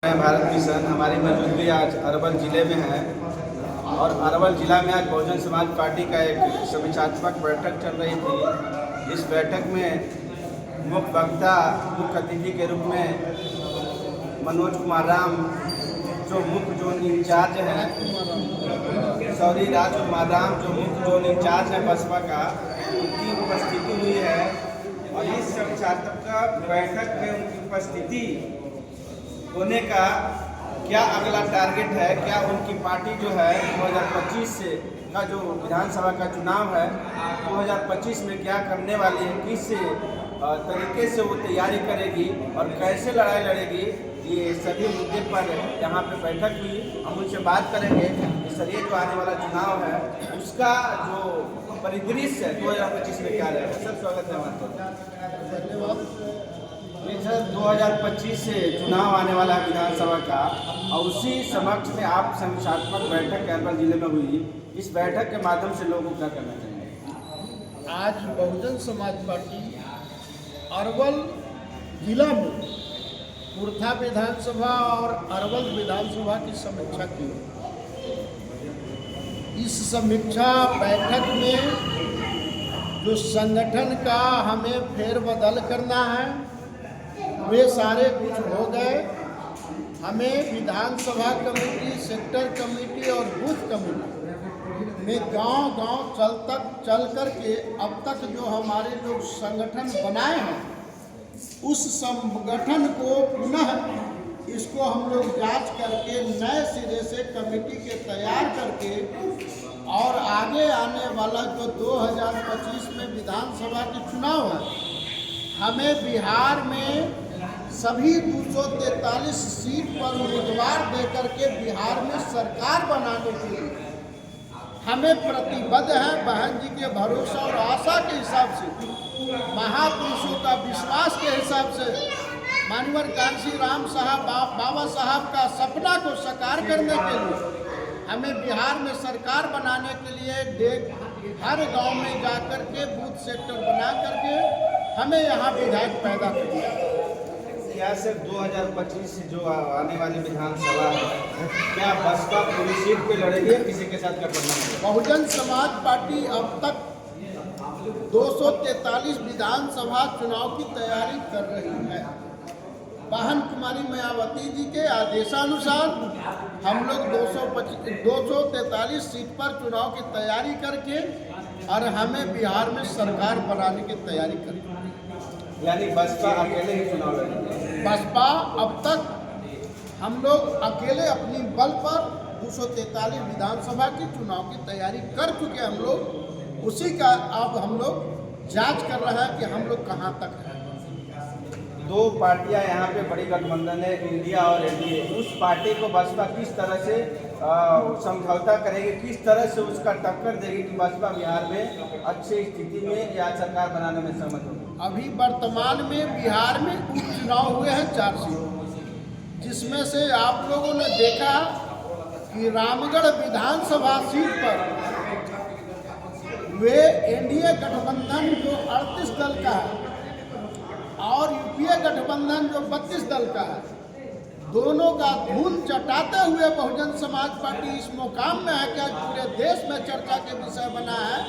Bharat mission हमारी मौजूदगी आज अरवल ज़िले में है और अरवल ज़िला में आज बहुजन समाज पार्टी का एक समीक्षात्मक बैठक चल रही थी। इस बैठक में मुख्य वक्ता मुख्य अतिथि के रूप में मनोज कुमार राम जो मुख्य जोन इंचार्ज हैं, राजकुमार राम जो मुख्य जोन इंचार्ज है बसपा का, उनकी उपस्थिति हुई है। और इस समीक्षात्मक बैठक में उनकी उपस्थिति होने का क्या अगला टारगेट है, क्या उनकी पार्टी जो है 2025 से का जो विधानसभा का चुनाव है 2025 में क्या करने वाली है, किस तरीके से वो तैयारी करेगी और कैसे लड़ाई लड़ेगी, ये सभी मुद्दे पर यहाँ पे बैठक हुई। हम उनसे बात करेंगे कि सर ये जो आने वाला चुनाव है उसका जो परिदृश्य है 2025 में क्या रहेगा। सर स्वागत है हमारे। धन्यवाद सर। 2025 से चुनाव आने वाला है विधानसभा का और उसी समक्ष में आप समीक्षात्मक बैठक अरवल जिले में हुई। इस बैठक के माध्यम से लोगों को क्या करना चाहिए? आज बहुजन समाज पार्टी अरवल जिला में कुर्था विधानसभा और अरवल विधानसभा की समीक्षा की। इस समीक्षा बैठक में जो संगठन का हमें फेरबदल करना है वे सारे कुछ हो गए। हमें विधानसभा कमेटी, सेक्टर कमेटी और बूथ कमेटी में गांव-गांव चल कर के अब तक जो हमारे लोग संगठन बनाए हैं उस संगठन को पुनः इसको हम लोग जांच करके नए सिरे से कमेटी के तैयार करके और आगे आने वाला जो 2025 में विधानसभा के चुनाव है, हमें बिहार में सभी 243 सीट पर उम्मीदवार देकर के बिहार में सरकार बनाने के लिए हमें प्रतिबद्ध है। बहन जी के भरोसा और आशा के हिसाब से, महापुरुषों का विश्वास के हिसाब से, मानवर कांसी राम साहब बाबा साहब का सपना को साकार करने के लिए हमें बिहार में सरकार बनाने के लिए हर गांव में जाकर के बूथ सेक्टर बना करके हमें यहाँ विधायक पैदा करना है। क्या सिर्फ 2025 से जो आने वाली विधानसभा है, क्या बसपा पूरी सीट पे लड़ेगी या किसी के साथ गठबंधन होगा? बहुजन समाज पार्टी अब तक 243 विधानसभा चुनाव की तैयारी कर रही है। बहन कुमारी मायावती जी के आदेशानुसार हम लोग 243 सीट पर चुनाव की तैयारी करके और हमें बिहार में सरकार बनाने की तैयारी करेंगे। यानी बसपा अकेले ही चुनाव लड़ेगी? बसपा अब तक हम लोग अकेले अपनी बल पर 243 विधानसभा की चुनाव की तैयारी कर चुके। हम लोग उसी का अब हम लोग जांच कर रहे हैं कि हम लोग कहां तक हैं। दो पार्टियां यहाँ पे बड़ी गठबंधन है, इंडिया और एनडीए। उस पार्टी को बसपा किस तरह से समझौता करेगी, किस तरह से उसका टक्कर देगी कि बसपा बिहार में अच्छी स्थिति में या सरकार बनाने में सहमत होगी? अभी वर्तमान में बिहार में उपचुनाव हुए हैं 4 सीट, जिसमें से आप लोगों ने देखा कि रामगढ़ विधानसभा सीट पर वे एनडीए गठबंधन जो 38 दल का है और यूपीए गठबंधन जो 32 दल का है, दोनों का धूल चटाते हुए बहुजन समाज पार्टी इस मुकाम में है कि आज पूरे देश में चर्चा के विषय बना है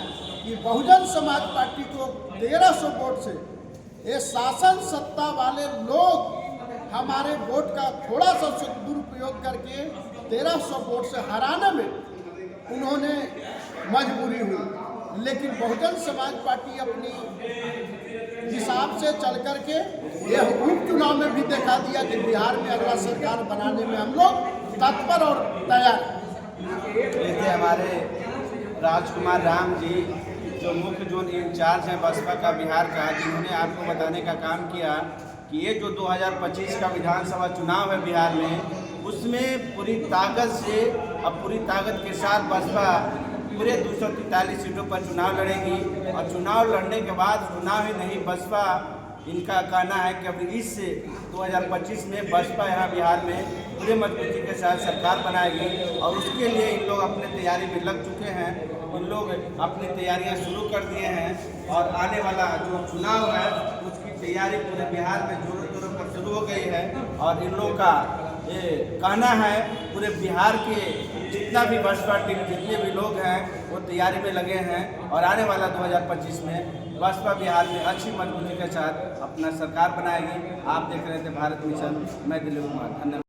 कि बहुजन समाज पार्टी को 1300 वोट से ये शासन सत्ता वाले लोग हमारे वोट का थोड़ा सा दुरुपयोग करके 1300 वोट से हराने में उन्होंने मजबूरी हुई। लेकिन बहुजन समाज पार्टी अपनी हिसाब से चल करके यह उपचुनाव में भी दिखा दिया कि बिहार में अगला सरकार बनाने में हम लोग तत्पर और तैयार। जैसे हमारे राजकुमार राम जी जो मुख्य जोन इंचार्ज हैं बसपा का बिहार का, जिन्होंने आपको बताने का काम किया कि ये जो 2025 का विधानसभा चुनाव है बिहार में, उसमें पूरी ताकत से अब पूरी ताकत के साथ बसपा पूरे 243 सीटों पर चुनाव लड़ेगी और चुनाव लड़ने के बाद चुनाव ही नहीं, बसपा इनका कहना है कि अब इस 2025 में बसपा यहाँ बिहार में पूरे मजबूती के साथ सरकार बनाएगी और उसके लिए इन लोग अपने तैयारी में लग चुके हैं। इन लोग अपनी तैयारियां शुरू कर दिए हैं और आने वाला जो चुनाव है उसकी तैयारी पूरे बिहार में जोरों शोरों पर शुरू हो गई है और इन लोगों का कहना है पूरे बिहार के जितना भी बसपा टीम जितने भी लोग हैं वो तैयारी में लगे हैं और आने वाला 2025 में बसपा बिहार में अच्छी मजबूती के साथ अपना सरकार बनाएगी। आप देख रहे थे भारत मिशन, मैं दिलीप कुमार, धन्यवाद।